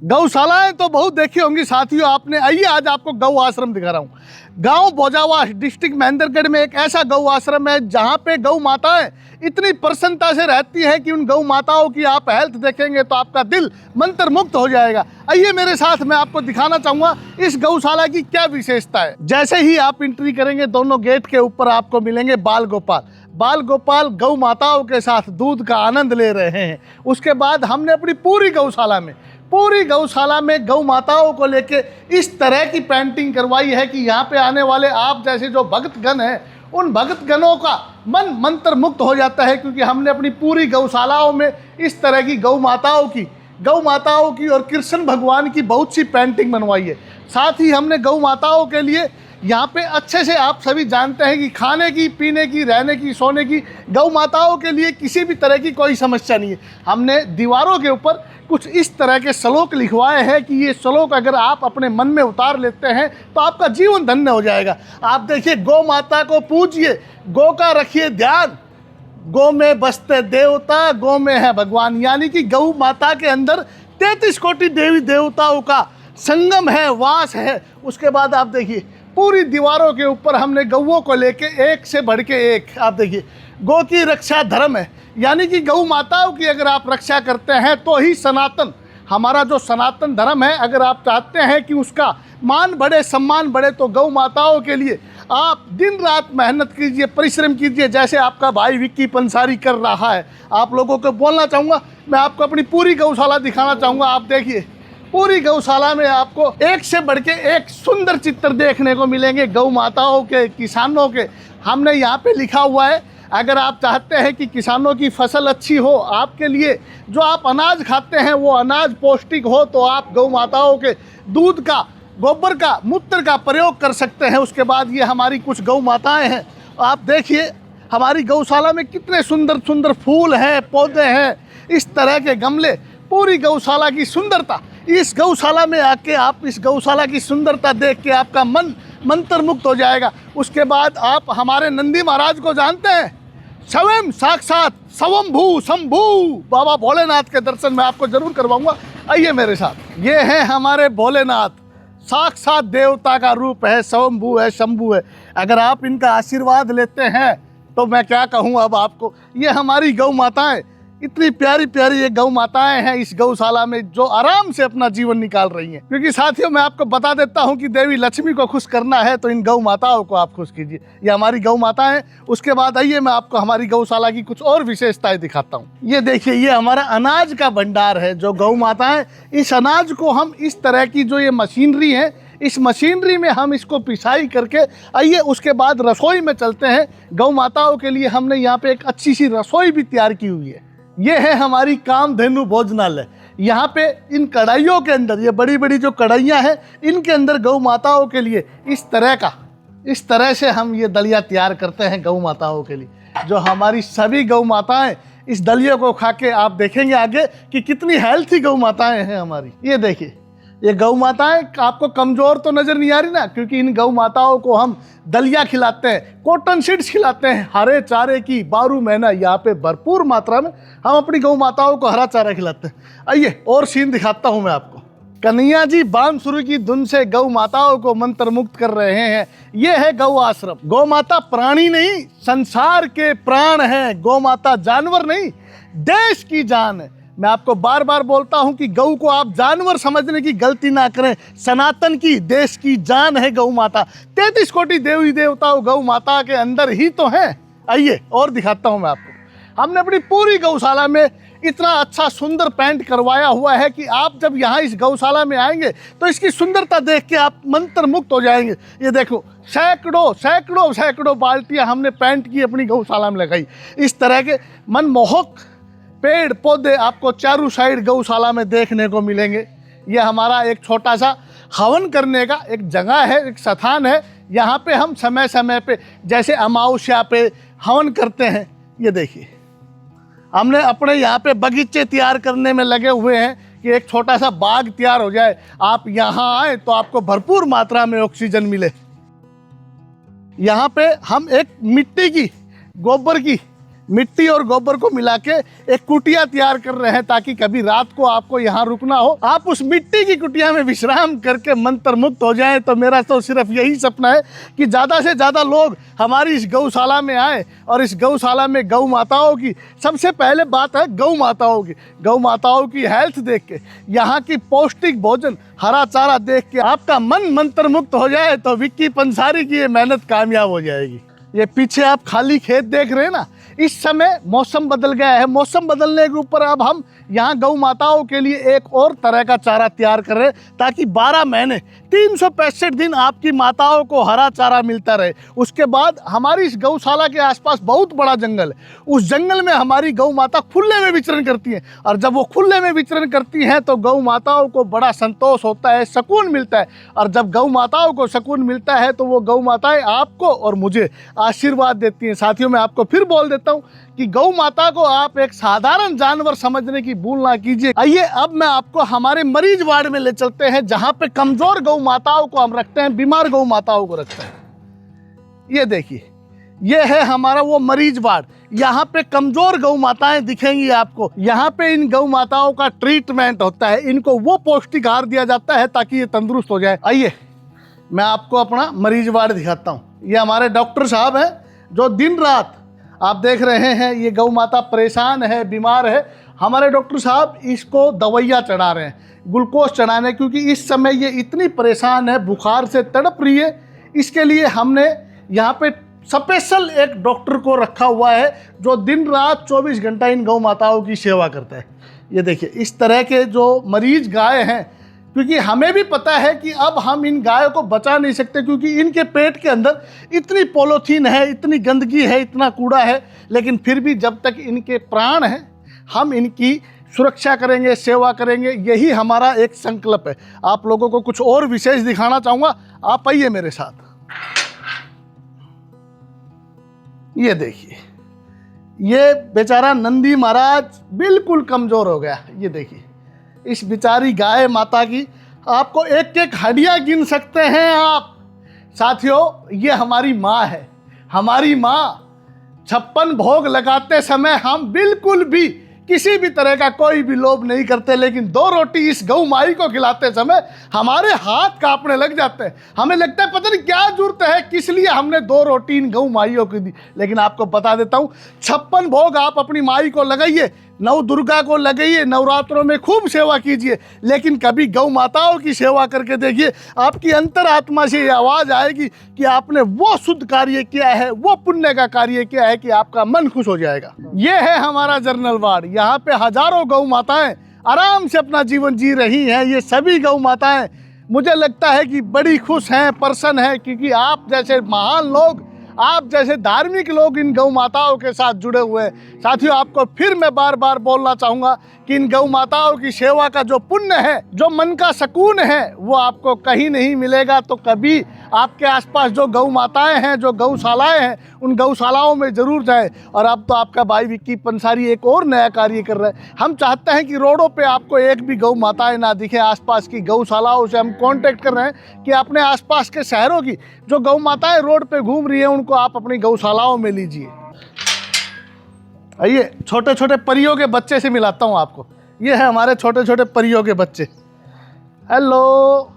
गौशालाएं तो बहुत देखी होंगी साथियों आपने। आइए आज आपको गौ आश्रम दिखा रहा हूँ। गांव बोजावास डिस्ट्रिक्ट महेंद्रगढ़ में एक ऐसा गौ आश्रम है जहां पे गौ माताएं इतनी प्रसन्नता से रहती है कि उन गौ माताओं की आप हेल्थ देखेंगे तो आपका दिल मंत्र मुक्त हो जाएगा। आइए मेरे साथ, मैं आपको दिखाना चाहूँगा इस गौशाला की क्या विशेषता है। जैसे ही आप एंट्री करेंगे दोनों गेट के ऊपर आपको मिलेंगे बाल गोपाल। बाल गोपाल गौ माताओं के साथ दूध का आनंद ले रहे हैं। उसके बाद हमने अपनी पूरी गौशाला में गौ माताओं को लेके इस तरह की पेंटिंग करवाई है कि यहाँ पे आने वाले आप जैसे जो भक्तगण हैं उन भक्तगणों का मन मंत्र मुक्त हो जाता है, क्योंकि हमने अपनी पूरी गौशालाओं में इस तरह की गौ माताओं की और कृष्ण भगवान की बहुत सी पेंटिंग बनवाई है। साथ ही हमने गौ माताओं के लिए यहाँ पे अच्छे से, आप सभी जानते हैं कि खाने की, पीने की, रहने की, सोने की, गौ माताओं के लिए किसी भी तरह की कोई समस्या नहीं है। हमने दीवारों के ऊपर कुछ इस तरह के श्लोक लिखवाए हैं कि ये श्लोक अगर आप अपने मन में उतार लेते हैं तो आपका जीवन धन्य हो जाएगा। आप देखिए, गौ माता को पूजिए, गौ का रखिए ध्यान, गौ में बसते देवता, गौ में है भगवान। यानी कि गौ माता के अंदर 33 कोटि देवी देवताओं का संगम है, वास है। उसके बाद आप देखिए पूरी दीवारों के ऊपर हमने गौओं को लेके एक से बढ़ के एक, आप देखिए, गौ की रक्षा धर्म है। यानी कि गौ माताओं की अगर आप रक्षा करते हैं तो ही सनातन, हमारा जो सनातन धर्म है, अगर आप चाहते हैं कि उसका मान बढ़े, सम्मान बढ़े, तो गौ माताओं के लिए आप दिन रात मेहनत कीजिए, परिश्रम कीजिए, जैसे आपका भाई विक्की पंसारी कर रहा है। आप लोगों को बोलना चाहूँगा, मैं आपको अपनी पूरी गौशाला दिखाना चाहूँगा। आप देखिए पूरी गौशाला में आपको एक से बढ़ के एक सुंदर चित्र देखने को मिलेंगे गौ माताओं के, किसानों के। हमने यहाँ पे लिखा हुआ है, अगर आप चाहते हैं कि किसानों की फसल अच्छी हो, आपके लिए जो आप अनाज खाते हैं वो अनाज पौष्टिक हो, तो आप गौ माताओं के दूध का, गोबर का, मूत्र का प्रयोग कर सकते हैं। उसके बाद ये हमारी कुछ गौ माताएं हैं। आप देखिए हमारी गौशाला में कितने सुंदर सुंदर फूल हैं, पौधे हैं, इस तरह के गमले। पूरी गौशाला की सुंदरता, इस गौशाला में आके आप इस गौशाला की सुंदरता देख के आपका मन मंत्र मुक्त हो जाएगा। उसके बाद आप हमारे नंदी महाराज को जानते हैं, स्वयं साक्षात स्वयंभू शंभू बाबा भोलेनाथ के दर्शन मैं आपको जरूर करवाऊंगा। आइए मेरे साथ, ये हैं हमारे भोलेनाथ, साक्षात देवता का रूप है, स्वयंभू है, शंभू है। अगर आप इनका आशीर्वाद लेते हैं तो मैं क्या कहूँ अब आपको। ये हमारी गौ माताएं, इतनी प्यारी प्यारी ये गौ माताएं हैं इस गौशाला में, जो आराम से अपना जीवन निकाल रही हैं। क्योंकि साथियों मैं आपको बता देता हूं कि देवी लक्ष्मी को खुश करना है तो इन गौ माताओं को आप खुश कीजिए। ये हमारी गौ माता हैं। उसके बाद आइए मैं आपको हमारी गौशाला की कुछ और विशेषताएं दिखाता हूँ। ये देखिए, ये हमारा अनाज का भंडार है। जो गौ माताएं, इस अनाज को हम इस तरह की जो ये मशीनरी है, इस मशीनरी में हम इसको पिसाई करके, आइए उसके बाद रसोई में चलते हैं। गौ माताओं के लिए हमने यहाँ पे एक अच्छी सी रसोई भी तैयार की हुई है। ये है हमारी कामधेनु भोजनालय। यहाँ पे इन कढ़ाइयों के अंदर, ये बड़ी बड़ी जो कढ़ाइयाँ हैं, इनके अंदर गौ माताओं के लिए इस तरह से हम ये दलिया तैयार करते हैं गौ माताओं के लिए। जो हमारी सभी गौ माताएं इस दलिया को खा के, आप देखेंगे आगे कि कितनी हेल्थी गौ माताएं हैं हमारी। ये देखिए, ये गौ माताएं आपको कमज़ोर तो नज़र नहीं आ रही ना, क्योंकि इन गौ माताओं को हम दलिया खिलाते हैं, कॉटन सीड्स खिलाते हैं, हरे चारे की 12 महीना यहाँ पे भरपूर मात्रा में हम अपनी गौ माताओं को हरा चारा खिलाते हैं। आइए और सीन दिखाता हूँ मैं आपको। कन्हैया जी बांसुरी की धुन से गौ माताओं को मंत्र मुक्त कर रहे हैं। ये है गौ आश्रम। गौ माता प्राणी नहीं, संसार के प्राण है। गौ माता जानवर नहीं, देश की जान है। मैं आपको बार बार बोलता हूं कि गौ को आप जानवर समझने की गलती ना करें। सनातन की, देश की जान है गौ माता। 33 कोटि देवी देवताओं गौ माता के अंदर ही तो हैं। आइए और दिखाता हूं मैं आपको। हमने अपनी पूरी गौशाला में इतना अच्छा सुंदर पेंट करवाया हुआ है कि आप जब यहाँ इस गौशाला में आएंगे तो इसकी सुंदरता देख के आप मंत्र मुक्त हो जाएंगे। ये देखो, सैकड़ों बाल्टियाँ हमने पेंट की अपनी गौशाला में लगाई। इस तरह के मनमोहक पेड़ पौधे आपको चारों साइड गौशाला में देखने को मिलेंगे। ये हमारा एक छोटा सा हवन करने का एक जगह है, एक स्थान है। यहाँ पे हम समय समय पे, जैसे अमावस्या पे हवन करते हैं। ये देखिए, हमने अपने यहाँ पे बगीचे तैयार करने में लगे हुए हैं कि एक छोटा सा बाग तैयार हो जाए। आप यहाँ आए तो आपको भरपूर मात्रा में ऑक्सीजन मिले। यहाँ पे हम एक मिट्टी की, गोबर की मिट्टी और गोबर को मिला के एक कुटिया तैयार कर रहे हैं ताकि कभी रात को आपको यहाँ रुकना हो, आप उस मिट्टी की कुटिया में विश्राम करके मंत्र मुक्त हो जाएं। तो मेरा तो सिर्फ यही सपना है कि ज़्यादा से ज़्यादा लोग हमारी इस गौशाला में आए और इस गौशाला में गौ माताओं की, सबसे पहले बात है गौ माताओं की हेल्थ देख के, यहाँ की पौष्टिक भोजन, हरा चारा देख के आपका मन मंत्र मुक्त हो जाए तो विक्की पंसारी की ये मेहनत कामयाब हो जाएगी। ये पीछे आप खाली खेत देख रहे हैं ना, इस समय मौसम बदल गया है। मौसम बदलने के ऊपर अब हम यहाँ गौ माताओं के लिए एक और तरह का चारा तैयार कर रहे हैं ताकि 12 महीने 365 दिन आपकी माताओं को हरा चारा मिलता रहे। उसके बाद हमारी इस गौशाला के आसपास बहुत बड़ा जंगल है, उस जंगल में हमारी गौ माता खुले में विचरण करती हैं और जब वो खुले में विचरण करती हैं तो गौ माताओं को बड़ा संतोष होता है, सुकून मिलता है। और जब गौ माताओं को सुकून मिलता है तो वो गौ माताएं आपको और मुझे आशीर्वाद देती हैं। साथियों, मैं आपको फिर बोल देता हूँ कि गौ माता को आप एक साधारण जानवर समझने की भूल ना कीजिए। आइए अब मैं आपको हमारे मरीज वार्ड में ले चलते हैं जहां पे कमजोर गौ माताओं को हम रखते हैं, बीमार गौ माताओं को रखते हैं। ये देखिए, ये है हमारा वो मरीज वार्ड। यहाँ पे कमजोर गौ माताएं दिखेंगी आपको। यहाँ पे इन गौ माताओं का ट्रीटमेंट होता है, इनको वो पौष्टिक आहार दिया जाता है ताकि ये तंदुरुस्त हो जाए। आइए मैं आपको अपना मरीज वार्ड दिखाता हूँ। ये हमारे डॉक्टर साहब हैं जो दिन रात, आप देख रहे हैं ये गौ माता परेशान है, बीमार है। हमारे डॉक्टर साहब इसको दवाइयाँ चढ़ा रहे हैं, ग्लूकोज चढ़ाने, क्योंकि इस समय ये इतनी परेशान है, बुखार से तड़प रही है। इसके लिए हमने यहाँ पे स्पेशल एक डॉक्टर को रखा हुआ है जो दिन रात 24 घंटा इन गौ माताओं की सेवा करता है। ये देखिए, इस तरह के जो मरीज गाय हैं, क्योंकि हमें भी पता है कि अब हम इन गायों को बचा नहीं सकते क्योंकि इनके पेट के अंदर इतनी पॉलीथीन है, इतनी गंदगी है, इतना कूड़ा है, लेकिन फिर भी जब तक इनके प्राण हैं हम इनकी सुरक्षा करेंगे, सेवा करेंगे। यही हमारा एक संकल्प है। आप लोगों को कुछ और विशेष दिखाना चाहूँगा, आप आइए मेरे साथ। ये देखिए, ये बेचारा नंदी महाराज बिल्कुल कमज़ोर हो गया। ये देखिए, इस बेचारी गाय माता की आपको एक एक हड्डियाँ गिन सकते हैं आप। साथियों, ये हमारी माँ है। हमारी माँ 56 भोग लगाते समय हम बिल्कुल भी किसी भी तरह का कोई भी लोभ नहीं करते, लेकिन 2 रोटी इस गौ माई को खिलाते समय हमारे हाथ कांपने लग जाते हैं। हमें लगता है पता नहीं क्या जरूरत है, किस लिए हमने 2 रोटी इन गौ माइयों को दी। लेकिन आपको बता देता हूँ, 56 भोग आप अपनी माई को लगाइए, नव दुर्गा को लगाइए, नवरात्रों में खूब सेवा कीजिए, लेकिन कभी गौ माताओं की सेवा करके देखिए, आपकी अंतरात्मा से ये आवाज़ आएगी कि आपने वो शुद्ध कार्य किया है, वो पुण्य का कार्य किया है कि आपका मन खुश हो जाएगा। ये है हमारा जनरल वार्ड। यहाँ पे हजारों गौ माताएं आराम से अपना जीवन जी रही हैं। ये सभी गौ माताएं मुझे लगता है कि बड़ी खुश हैं, प्रसन्न हैं, क्योंकि आप जैसे महान लोग, आप जैसे धार्मिक लोग इन गौ माताओं के साथ जुड़े हुए हैं। साथियों, आपको फिर मैं बार बार बोलना चाहूँगा कि इन गौ माताओं की सेवा का जो पुण्य है, जो मन का सुकून है, वो आपको कहीं नहीं मिलेगा। तो कभी आपके आसपास जो गौ माताएं हैं, जो गौशालाएं हैं, उन गौशालाओं में ज़रूर जाएं। और अब तो आपका भाई विक्की पंसारी एक और नया कार्य कर रहे हैं। हम चाहते हैं कि रोडों पे आपको एक भी गौ माताएं ना दिखे। आसपास की गौशालाओं से हम कांटेक्ट कर रहे हैं कि अपने आसपास के शहरों की जो गौ माताएं रोड पे घूम रही हैं, उनको आप अपनी गौशालाओं में लीजिए। आइए, छोटे छोटे परियों के बच्चे से मिलाता हूँ आपको। ये है हमारे छोटे छोटे परियों के बच्चे। हेलो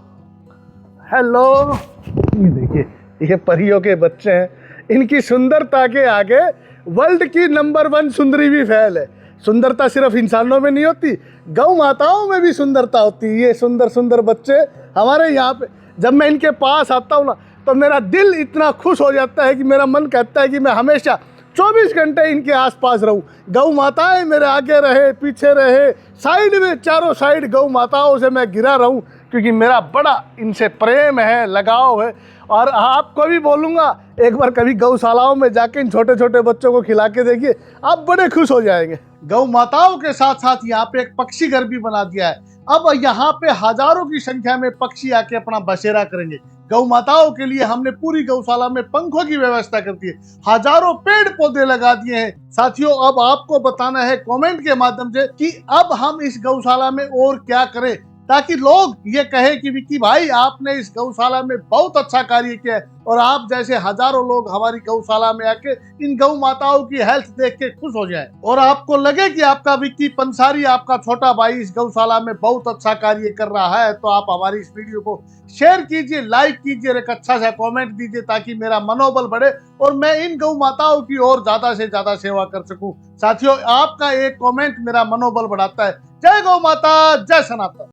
हेलो, ये देखिए, ये परियों के बच्चे हैं। इनकी सुंदरता के आगे वर्ल्ड की नंबर 1 सुंदरी भी फेल है। सुंदरता सिर्फ इंसानों में नहीं होती, गौ माताओं में भी सुंदरता होती है। ये सुंदर सुंदर बच्चे हमारे यहाँ पे, जब मैं इनके पास आता हूँ ना, तो मेरा दिल इतना खुश हो जाता है कि मेरा मन कहता है कि मैं हमेशा 24 घंटे इनके आसपास रहूं। गौ माताएं मेरे आगे रहे, पीछे रहे, साइड में, चारों साइड गौ माताओं से मैं घिरा रहूं, क्योंकि मेरा बड़ा इनसे प्रेम है, लगाव है। और आपको भी बोलूँगा, एक बार कभी गौशालाओं में जाके इन छोटे छोटे बच्चों को खिला के देखिए, आप बड़े खुश हो जाएंगे। गौ माताओं के साथ साथ यहाँ पे एक पक्षी घर भी बना दिया है। अब यहाँ पे हजारों की संख्या में पक्षी आके अपना बसेरा करेंगे। गौ माताओं के लिए हमने पूरी गौशाला में पंखों की व्यवस्था कर दी है, हजारों पेड़ पौधे लगा दिए हैं। साथियों, अब आपको बताना है कमेंट के माध्यम से कि अब हम इस गौशाला में और क्या करें। ताकि लोग ये कहे कि विक्की भाई आपने इस गौशाला में बहुत अच्छा कार्य किया है, और आप जैसे हजारों लोग हमारी गौशाला में आके इन गौ माताओं की हेल्थ देख के खुश हो जाए और आपको लगे कि आपका विक्की पंसारी, आपका छोटा भाई इस गौशाला में बहुत अच्छा कार्य कर रहा है, तो आप हमारी इस वीडियो को शेयर कीजिए, लाइक कीजिए और एक अच्छा सा कमेंट दीजिए ताकि मेरा मनोबल बढ़े और मैं इन गौ माताओं की और ज्यादा से ज्यादा सेवा कर सकूं। साथियों, आपका एक कमेंट मेरा मनोबल बढ़ाता है। जय गौ माता, जय सनातन।